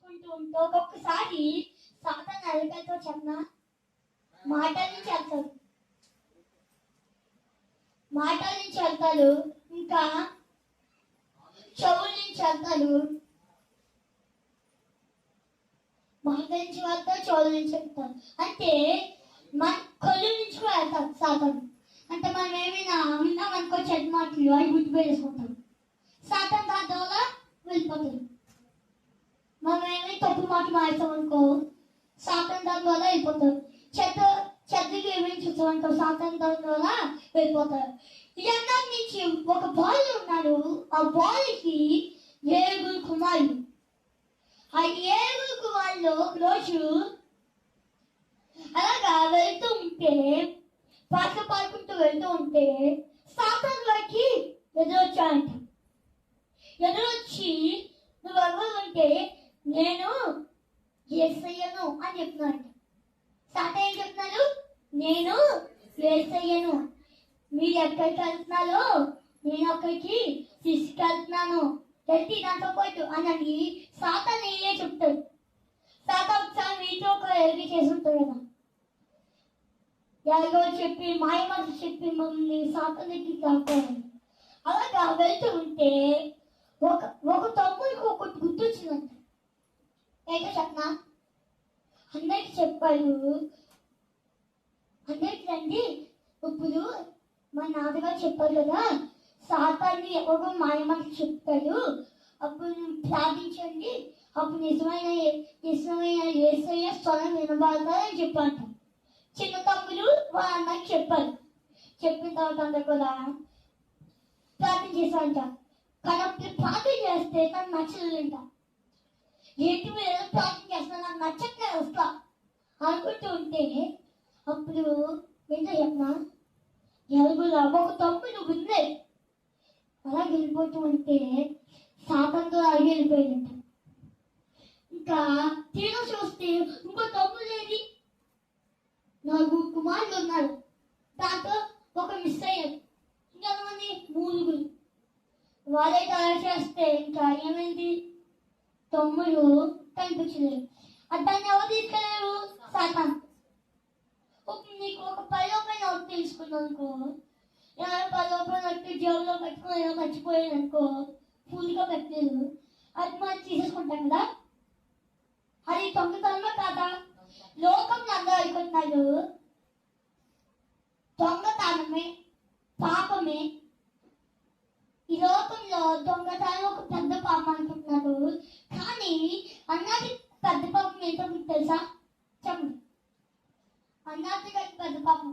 చేసుకుంటూ ఉంటే ఒక్కొక్కసారి సాతాను ఎలాగైతే చెప్పనా మాటల నుంచి వెళ్తాడు, మాటల నుంచి వెళ్తాడు, ఇంకా చెవుల నుంచి వెళ్తాడు, మాట నుంచి వెళ్తాడు, చెవుల నుంచి వెళ్తాడు. అంటే మన కళ్ళు నుంచి కూడా వెళ్తాడు సాతాను. అంటే మనం ఏమైనా విన్నామనుకో చెడ్డ మాటలు అవి గుర్తుపెట్టేసుకుంటాం, సాతాను దాని ద్వారా వెళ్ళిపోతాడు. మనం ఏమైనా తప్పు మాట మాట్లాడతామనుకో సాతాను దాని ద్వారా వెళ్ళిపోతాడు. చెద్దకి ఏమేమి చూస్తామనుకో సాతాను దాని ద్వారా వెళ్ళిపోతాడు. ఇదంతా నుంచి ఒక బాలుడు ఉన్నాడు. ఆ బాలుకి 7 కుమారులు. ఆ 7 కుమారులు రోజు అలాగా వెళ్తూ ఉంటే, పాటలు పాడుకుంటూ వెళ్తూ ఉంటే సాతాను వారికి ఎదురొచ్చాయంట. ఎదురొచ్చి నువ్వు ఎవరు అంటే నేను యేసయ్యను అని చెప్తున్నాడు. సాతాను ఏం చెప్తున్నాడు? నేను యేసయ్యను. మీరు ఎక్కడికి వెళ్తున్నారో నేను అక్కడికి తీసుకెళ్తున్నాను, వెళ్తే నాతో పాటు అని సాతాను ఏ చెప్తాడు. సాతాను ఒకసారి మీతో ఒక ఎరిగి చేసి ఉంటాడు కదా, ఎలాగో చెప్పి మాయమాటలు చెప్పి మమ్మల్ని సాతానికి కాపాడు. అలాగా వెళ్తూ ఉంటే ఒక తమ్ముడికి ఒకటి గుర్తొచ్చిందంట. ఏంటో చెప్పనా? అందరికి చెప్పాడు, అందరికి రండి, ఇప్పుడు మా నాన్నగారు చెప్పారు కదా సాతాన్ని ఎవరో మాయమాటలు చెప్తాడు, అప్పుడు ప్రార్థించండి, అప్పుడు నిజమైన యేసయ్య స్వరం వినబడతారని చెప్పంట. చిన్న తమ్ముడు వాళ్ళ అన్నకి చెప్పారు. చెప్పిన తర్వాత అందరు కూడా ప్రార్థన చేశారంట. కానీ అప్పుడు ప్రార్థన చేస్తే తను నచ్చలేదంట. ఏంటి మీరు ప్రార్థన చేస్తున్నా నాకు నచ్చట్లేదు వస్తా అనుకుంటూ ఉంటే అప్పుడు ఏంటో చెప్పనా, ఎలుగురు ఒక తమ్ముడు ఉంది. అలా వెళ్ళిపోతూ ఉంటే సాతానుతో అడిగి వెళ్ళిపోయిందంట. ఇంకా తీరా చూస్తే ఇంకో తమ్ముడు లేని 4 కుమారులు ఉన్నారు. దాంతో ఒక మిస్ అయ్యారు. ఇంకెంతమంది 3. వాళ్ళే తయారు చేస్తే ఇంకా ఏమైంది, తమ్ముడు కనిపించలేదు. దాన్ని ఎవరు తీసుకెళ్ళారు? సాతాను. నీకు ఒక 10 రూపాయలు నోట్ తీసుకున్నావు అనుకో, 10 రూపాయలు నోట్ జేబులో పెట్టుకుని మర్చిపోయాను అనుకో, ఫుల్గా పెట్టలేదు, అది మనం తీసేసుకుంటాం కదా. అది దొంగతనమా కాదా? లోకంలో అందరూ అనుకుంటున్నారు దొంగతనమే పాపమే. ఈ లోకంలో దొంగతనం ఒక పెద్ద పాపం అనుకుంటున్నారు. కానీ అన్నది పెద్ద పాపం ఏంటో మీకు తెలుసా? చెప్పండి. అన్నది పెద్ద పాపం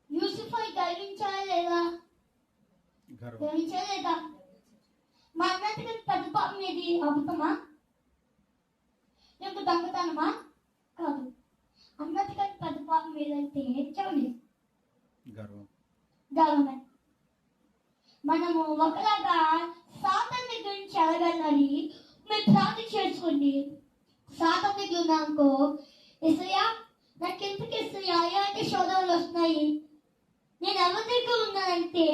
యూసుఫై గర్వించాలా లేదా? గర్వించాలా లేదా? మా అన్నది పెద్ద పాపం ఏది? అబద్ధమా? లేక దొంగతనమా? కాదు. అన్నది పెద్ద పాపం ఏదంటే చెప్పండి, గర్వమే. మనము ఒకలాగా సాతాను గురించి అడగాలని మీరు ప్రార్థన చేసుకోండి. సాతాను దగ్గర ఉన్నానుకో, యేసయ్యా నాకు ఎందుకు యేసయ్యా ఎలాంటి శోధనలు వస్తున్నాయి, నేను ఎవరి దగ్గర ఉన్నానంటే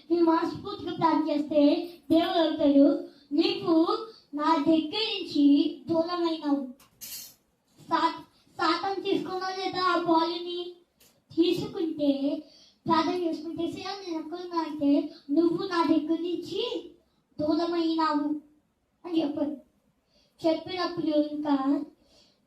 మీరు మనస్ఫూర్తిగా ప్రార్థన చేస్తే దేవుడు అవుతాడు, నీకు నా దగ్గర నుంచి దూరమైనావు. సాతాను తీసుకున్నావు లేదా? ఆ బాలుని తీసుకుంటే ప్రార్థన చేసుకుంటే నేను ఎక్కడున్నా అంటే నువ్వు నా దగ్గర నుంచి దూరమైనావు అని చెప్పాడు. చెప్పినప్పుడు ఇంకా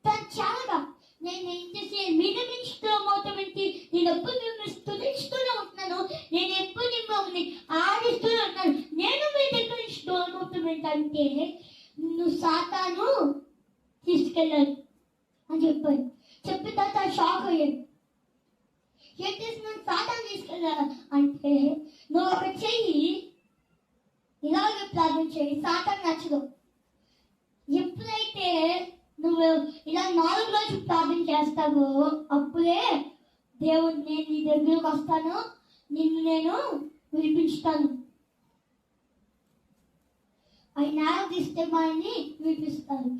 తను చాలా నేను ఏం చేసి మీ దగ్గర నుంచి దూరం అవుతామంటే, నేను ఎప్పుడు మిమ్మల్ని స్తుతిస్తూనే ఉంటున్నాను, నేను ఎప్పుడు మిమ్మల్ని ఆడిస్తూనే ఉంటున్నాను, నేను మీ దగ్గర నుంచి దూరం అవుతామంటే నువ్వు సాతాను తీసుకెళ్ళాను అని చెప్పాడు. చెప్పిన తర్వాత షాక్ అయ్యాడు. ఏం చేస్తున్నాను? సాతాను తీసుకెళ్ళా అంటే నువ్వు ఒక చెయ్యి ఇలాగే ప్రార్థన చేయి, సాతాను నచ్చదు. ఎప్పుడైతే నువ్వు ఇలా 4 రోజులు ప్రార్థన చేస్తావో అప్పుడే దేవుడు నేను నీ దగ్గరకు వస్తాను, నిన్ను నేను విడిపించుతాను. ఆయన తీస్తే మనల్ని విడిపిస్తాను.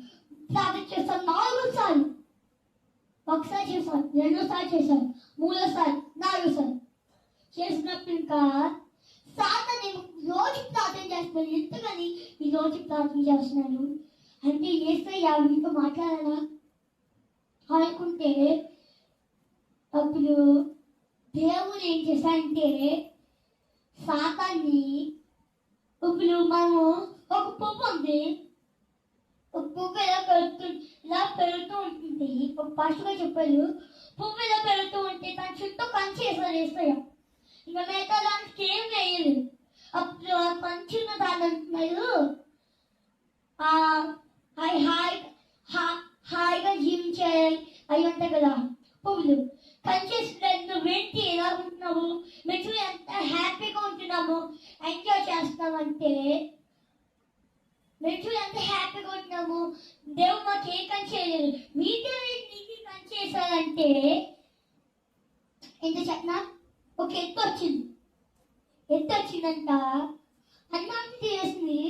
ప్రార్థన చేస్తాను 4 సార్లు. ఒకసారి చేశాను, 2సారి చేశాను, 3సారి, 4సారి చేసినప్పుడు ఇంకా సాతాను రోజు ప్రార్థన చేస్తున్నాను. ఎందుకని ఈ రోజు ప్రార్థన చేస్తున్నాను? అంటే యేసయ్య వీళ్ళతో మాట్లాడాలా అనుకుంటే అప్పుడు దేవుడు ఏం చేశాడంటే సాతాన్ని ఇప్పుడు మనము ఒక పువ్వు ఉంది, ఒక పువ్వు ఇలా పెరుగుతూ ఉంటుంది. ఒక పాస్టర్గా చెప్పారు, పువ్వు ఇలా పెరుగుతూ ఉంటే తన చుట్టూ కంచి వేసారు యేసయ్య. ఇంకా మిగతా దానికి ఏం వేయలేదు. అప్పుడు ఆ కంచున్న దాని అంటున్నారు హాయిగా జీవించాలి అవి ఉంటాయి కదా పువ్వులు. కంచేసినట్టు నువ్వు ఏంటి ఎలా ఉంటున్నావు, మేము ఎంత హ్యాపీగా ఉంటున్నాము, ఎంజాయ్ చేస్తున్నామంటే మేము ఎంత హ్యాపీగా ఉంటున్నాము, దేవుడు మాకు ఏ కంచేయలేదు, మీతో నీకు కంచేసారంటే ఎంత చెప్పినా ఒక ఎత్తు వచ్చిందంట. అన్నాన్ని తీసేసింది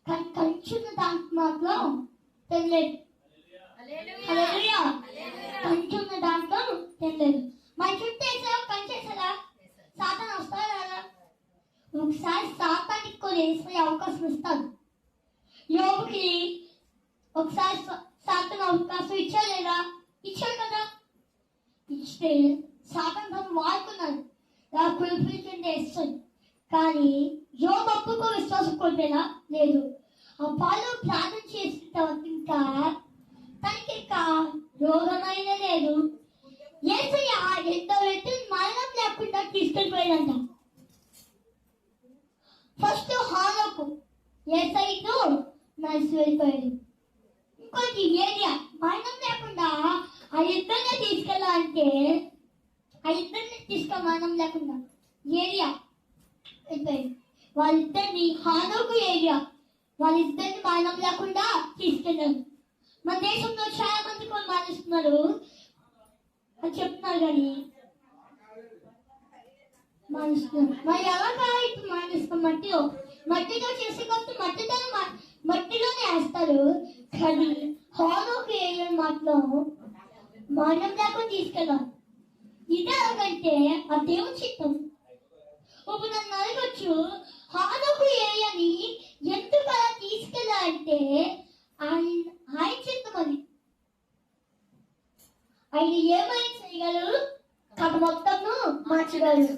కానీ కంచున్న దాంట్లో మాత్రం తెలియలేదు. కంచున్న దాంట్లో తెలియలేదు. మన చుట్టూ వేసావు కంచేసారా, సాతాను వస్తారా కదా. ఒకసారి సాతానికి కూడా వేసే అవకాశం ఇస్తాను. యోగుకి ఒకసారి సాతాను అవకాశం ఇచ్చాలేదా, ఇచ్చాడు కదా. ఇస్తే సాతాను తను వాడుకున్నాడు, కులిపించండి ఇస్తాడు. కానీ యోగు అప్పుకో విశ్వాసం కొట్టేలా లేదు. ఆ పాలు ప్రార్థన చేసిన తర్వాత ఇంకా తనకి ఇంకా రోగమైన లేదు. యేసయ్య ఎంతో వ్యక్తులు మరణం లేకుండా తీసుకెళ్ళిపోయాడంట. ఫస్ట్ హానోకు యేసయ్యతో నడిచి వెళ్ళిపోయాడు. ఇంకోటి ఏరియా మరణం లేకుండా ఆ ఇద్దరిని తీసుకెళ్ళాలంటే ఆ ఇద్దరిని మరణం లేకుండా ఏరియా వెళ్ళిపోయాడు. వాళ్ళిద్దరిని హానోకు ఏరియా వాళ్ళిద్దరిని మరణం లేకుండా తీసుకెళ్ళారు. మన దేశంలో చాలా మంది కూడా మానేస్తున్నారు అని చెప్తున్నారు కానీ మానేస్తున్నారు. మరి ఎలాగా ఇప్పుడు మానేస్తాం? మట్టిలో చేసే కొత్త మట్టిలోనే వేస్తారు. కానీ హానోకు ఏరియా మాత్రం మరణం లేకుండా తీసుకెళ్ళారు. ఇది ఎలాగంటే ఆ దేవుని చిత్తం. ఇప్పుడు నన్ను అడగచ్చు, హానోకు ఏరియాని ఎందుకు అలా తీసుకెళ్ళాలంటే ఆయన చిత్తం అది. ఆయన ఏమైనా చేయగలరు, కథ మొత్తంను మార్చగలరు.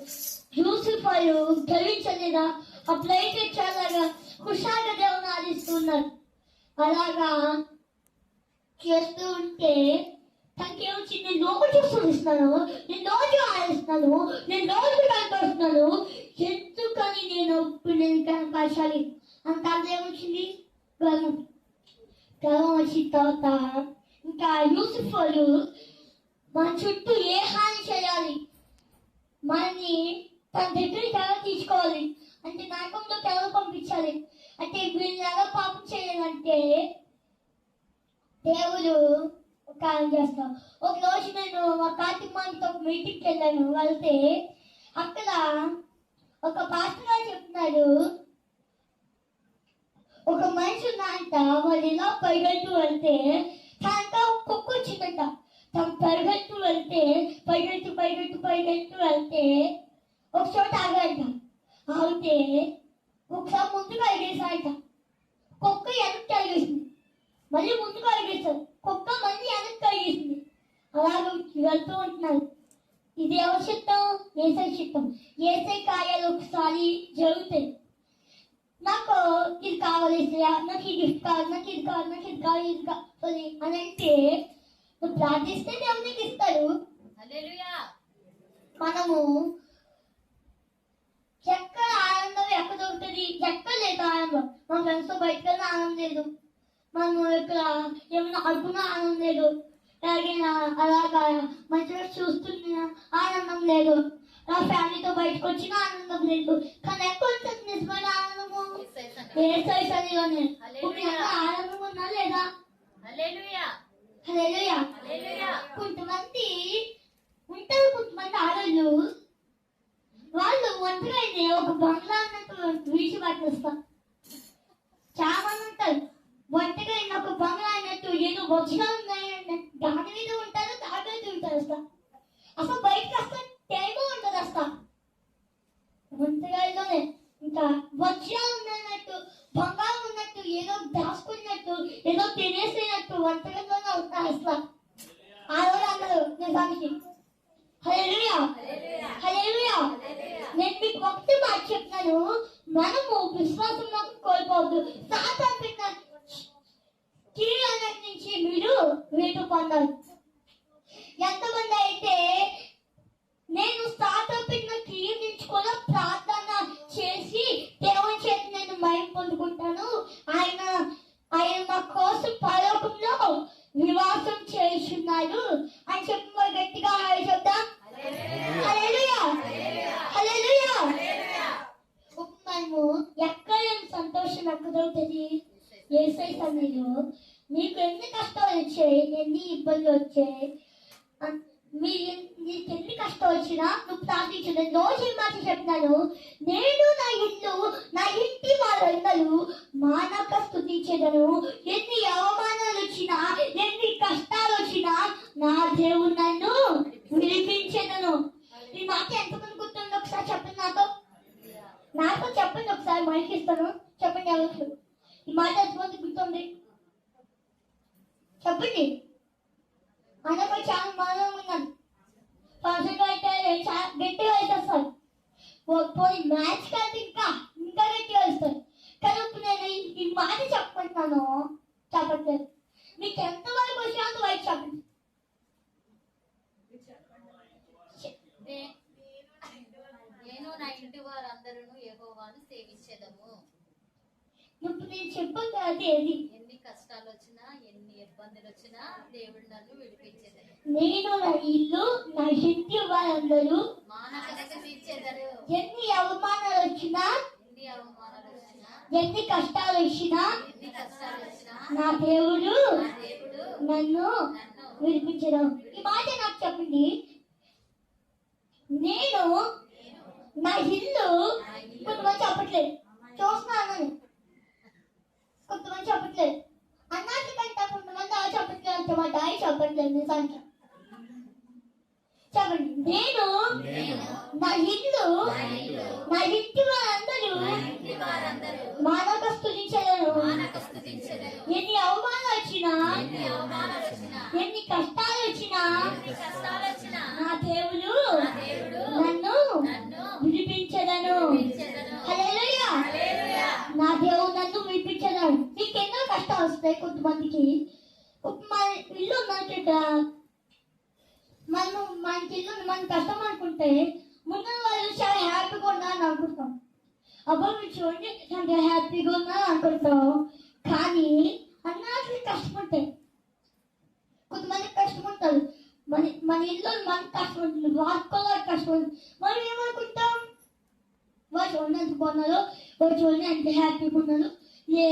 లూసిఫరు గెలించలేదా, అప్పుడైతే చాలా హుషారుగా దేవుని ఆదిస్తున్నారు. అలాగా చేస్తూ ఉంటే తనకేమొచ్చి నేను రోజు చూస్తున్నాను, నేను రోజు ఆడిస్తున్నాను, నేను రోజు కనపడుతున్నాను, ఎందుకని నేను ఇప్పుడు నేను కనపరచాలి అంత ఏమొచ్చింది గర్వం. గర్వం వచ్చిన తర్వాత ఇంకా లూసిఫరు మన చుట్టూ ఏ హాని చేయాలి, మనని తన దగ్గరికి ఎలా తీసుకోవాలి అంటే నరకంలోకి ఎలా పంపించాలి అంటే వీళ్ళని ఎలా పాపం చేయాలంటే దేవుడు కాలం చేస్తాం. ఒక రోజు నేను మా కార్తీక్ మామితో ఒక మీటింగ్కి వెళ్ళాను. వెళ్తే అక్కడ ఒక పాస్టర్ గారు చెప్తున్నారు, ఒక మనిషి ఉన్నాయంట, వాళ్ళు ఇలా పరిగెత్తు వెళ్తే తనంతా కుక్క వచ్చిందంట. తను పరిగెత్తు వెళ్తే పరిగెత్తు వెళ్తే ఒక చోట ఆగాడంట. ఆగితే ఒకసారి ముందుకు అడిగేసాడంట. కుక్క వెనక్కి అడిగేసింది, మళ్ళీ ముందుకు అడిగేశారు, కుక్క మళ్ళీ వెనక్కి అడిగేసింది. అలాగ వెళ్తూ ఉంటున్నారు. ఇది ఎవరి చిత్తం? ఏసై చిత్తం. ఏసై కార్యాలు ఒకసారి జరుగుతాయి. నాకు ఇది కావాలి, నాకు ఈ గిఫ్ట్ కావాలి, నాకు ఇది కావాలి, నాకు ఇది కావాలి, ఇది కావాలి అని అంటే నువ్వు ప్రార్థిస్తే దేవుడు నీకు ఇస్తాడు. మనము ఎక్కడ ఆనందం ఎక్కడ దొరుకుతుంది? ఎక్కడ లేదు ఆనందం. మా ఫ్రెండ్స్తో బయటకు వెళ్ళిన ఆనందం లేదు, మనము ఇక్కడ ఏమైనా అడుగున ఆనందం లేదు, ఎలాగైనా అలాగా మంచిగా చూస్తున్నా ఆనందం లేదు, నా ఫ్యామిలీతో బయటకు వచ్చిన ఆనందం లేదు. కానీ ఎక్కడ ఉంటుంది నిజమైన ఆనందము? ఏసై సన్నిధిలోనే. ఆనందం ఉన్నా లేదా? హల్లెలూయా. కొంతమంది ఉంటారు, కొంతమంది ఆడళ్ళు వాళ్ళు ఒంటరిని ఒక బంగ్లా అన్నట్టు విడిచిపెట్టేస్తారు. చాలా మంది ఉంటారు ఒంటరిగా ఒక బంగ్లా అన్నట్టు ఏదో వజ్రాలు ఉన్నాయన్న దాని మీద ఉంటారు, దాని మీద ఉంటారు. అసలు బయటకు వస్తే టైము ఉండదు. అసలు ఒంటరిలోనే ఇంకా వజ్రాలు ఉన్నట్టు బంగారం ఉన్నట్టు ఏదో దాచుకున్నట్టు ఏదో తినేసినట్టు వంటగదిలోనే ఉంటాను అసలు. ఆ రోజు అన్నారు నిజానికి. హల్లెలూయా, హల్లెలూయా. నేను మీకు ఒకటి మాట చెప్తున్నాను, మనము విశ్వాసం కోల్పోవద్దు. సాతాను పెట్టిన కీళ్ళ నుంచి మీరు వేటు పొందాలి. ఎంతమంది అయితే నేను సాతాను పెట్టిన కీళ్ళ నుంచి కూడా ప్రార్థన చేసి దేవుని చేతి నేను మయం పొందుకుంటాను, ఆయన మా కోసం పరలోకంలో నివాసం చేస్తున్నాడు అని చెప్పి గట్టిగా చెప్తాం. హల్లెలూయా, హల్లెలూయా. మనము ఎక్కడ సంతోషం ఎక్కడ దొరుకుతుంది? యేసయ్య సన్నిధిలో. నీకు ఎన్ని కష్టాలు వచ్చాయి, ఎన్ని ఇబ్బందులు వచ్చాయి, నీకు ఎన్ని కష్టాలు వచ్చినా నువ్వు ప్రార్థించదు. రోజు మాట చెప్తాను, నేను నా ఇల్లు నా ఇంటి వారందరూ మానక స్తుతించెదను. ఎన్ని అవమానాలు వచ్చినా ఎన్ని కష్టాలు వచ్చినా నా దేవుడు నన్ను విడిపించెదను. ఈ మాట ఎంతమంది గుర్తుందో ఒకసారి చెప్పండి నాతో చెప్పండి. ఒకసారి మైక్ ఇస్తాను, చెప్పండి ఎవరు ఈ మాట ఎంతమంది గుర్తుంది చెప్పండి. అన్నపై చాలా మనం ఉన్నాను. ఫంక్షన్లో అయితే గట్టిగా వేసేస్తారు, పోయి మ్యాచ్ కాదు ఇంకా గట్టిగా వేస్తారు. కానీ ఇప్పుడు నేను ఈ మాట చెప్పుకుంటున్నాను, చెప్పట్లేదు. మీకు ఎంతవరకు వచ్చినా అంతవరకు చెప్పండి. నేను నా ఇంటి వారందరూ యెహోవాను సేవించెదము. ఇప్పుడు నేను చెప్పండి అది ఏది? ఎన్ని కష్టాలు వచ్చినా ఎన్ని ఇబ్బందులు వచ్చినా దేవుడు నన్ను విడిపించెదను. నేను నా ఇల్లు నా ఇంటి వారందరూ మానక స్తుతించెదరు. ఎన్ని అవమానాలు వచ్చినా ఎన్ని కష్టాలు వచ్చినా నా దేవుడు నన్ను విడిపించడం. ఈ మాట నాకు చెప్పండి. నేను నా ఇల్లు, కొంతమంది చెప్పట్లేదు, చూస్తున్నాను కొంతమంది చెప్పట్లేదు, అన్నట్లుకంటే కొంతమంది ఆ చెప్పట్లేదు అంటే మా డాడీ చెప్పట్లేదు నిజానికి. చెప్పండి, నేను నా ఇల్లు నా ఇంటి వారందరూ మానక స్తుతించెదను. ఎన్ని అవమానాలు వచ్చినా ఎన్ని కష్టాలు వచ్చినా నా దేవుడు నన్ను విడిపించెదను. హల్లెలూయా, నా దేవుడు నన్ను విడిపించెదను. మీకు ఎన్నో కష్టాలు వస్తాయి కొంతమందికి. మన ఇల్లు ఉన్నట్టు మనకి ఇల్లు మన కష్టం అనుకుంటే ముందు వాళ్ళు చాలా హ్యాపీగా ఉన్నారని అనుకుంటాం. అప్పుడు మీరు చూడండి చాలా హ్యాపీగా ఉన్నారు అనుకుంటాం. కానీ అన్నట్లు కష్టపడతాయి. కొంతమంది కష్టపడతారు. మన ఇల్లు మనకి కష్టపడుతుంది, వాడుకోవాలి కష్టపడుతుంది. మనం ఏమనుకుంటాం, వాళ్ళు చూడండి ఎంత బాగున్నారు, వాళ్ళు చూడండి ఎంత హ్యాపీగా ఉన్నారు, ఏ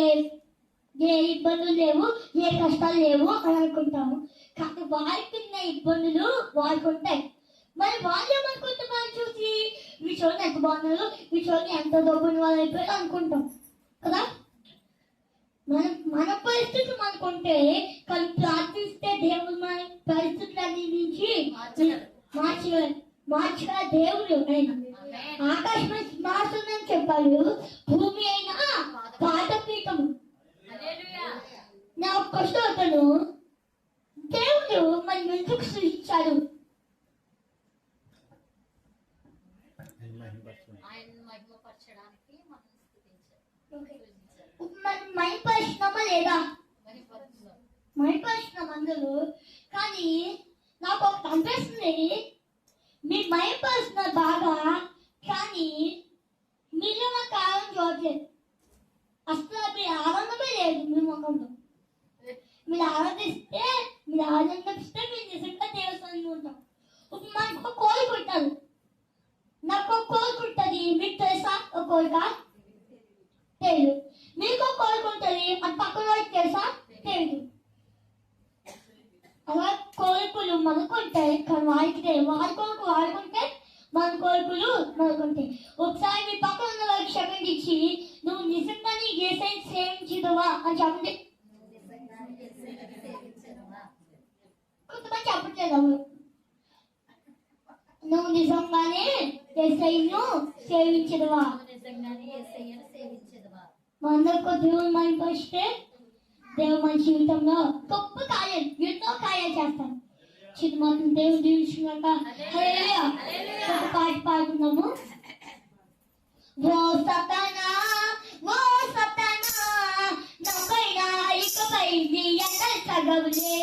ఇబ్బందులు లేవు, ఏ కష్టాలు లేవు అని అనుకుంటాము. కానీ వారికి ఉన్న ఇబ్బందులు వారికి ఉంటాయి. మరి వాళ్ళు ఏమనుకుంటాం, మనం చూసి వీ చూడండి ఎంత బాగున్నారు, వీ చూడండి ఎంత డబ్బుని వాళ్ళు అయిపోయారు అనుకుంటాం కదా. మన పరిస్థితులు మనకుంటే కానీ ప్రార్థిస్తే దేవుడు మన పరిస్థితులన్నీ నుంచి మార్చగల దేవుడు. ఆయన ఆకాశం సింహాసనం చెప్పాడు, భూమి అయినా పాదపీఠము. నా క్వశ్చన్ అతను, దేవుడు మన ఎందుకు సృష్టించాడు? మహిపరిచినామా లేదా? మహిపరిచినాం అందరూ. కానీ నాకు ఒకటి అనిపిస్తుంది, మీరు మహిపరిచినారు బాగా, కానీ మీరు నాకు ఆనందం చూడలేదు. అసలు మీరు ఆనందమే లేదు మీ ముఖంలో. మీరు ఆనందిస్తే మీరు నిజంగా దేవస్థానంలో ఉంటాం. ఇప్పుడు మనకు కోరిక ఉంటుంది, నాకు కోరిక ఉంటుంది, మీకు తెలుసా ఒక కోరిక? తెలియదు. మీకు కోరిక ఉంటుంది, అది పక్కన వాళ్ళకి తెలుసా? తెలియదు. అలా కోరికలు మనకుంటాయి కానీ వారికి తెలియదు. వారి కోరిక వాడుకుంటే మన కోరికలు మనకుంటాయి. ఒకసారి మీ పక్కన ఉన్న వాళ్ళకి క్షమం ఇచ్చి, నువ్వు నిజంగానే యేసయ్యని సేవించుదువా అని చెప్పండి. కొంతమంది చెప్పట్లేదు. నువ్వు నిజంగానే యేసయ్యను సేవించుదువా? నిజంగానే యేసయ్యను సేవించుదువా? మా అందరికీ దేవుని మహిమపరిస్తే దేవుడు మన జీవితంలో గొప్ప కార్యాలు ఎన్నో కార్యాలు చేస్తాడు. చిన్న మాత్రం దేవుడు దీవించుకున్నాక హల్లెలూయా. ఒక పాట పాడుకున్నాము. ఓ సతానా నా పైన ఇకపై నీ ఎన్న సగవులే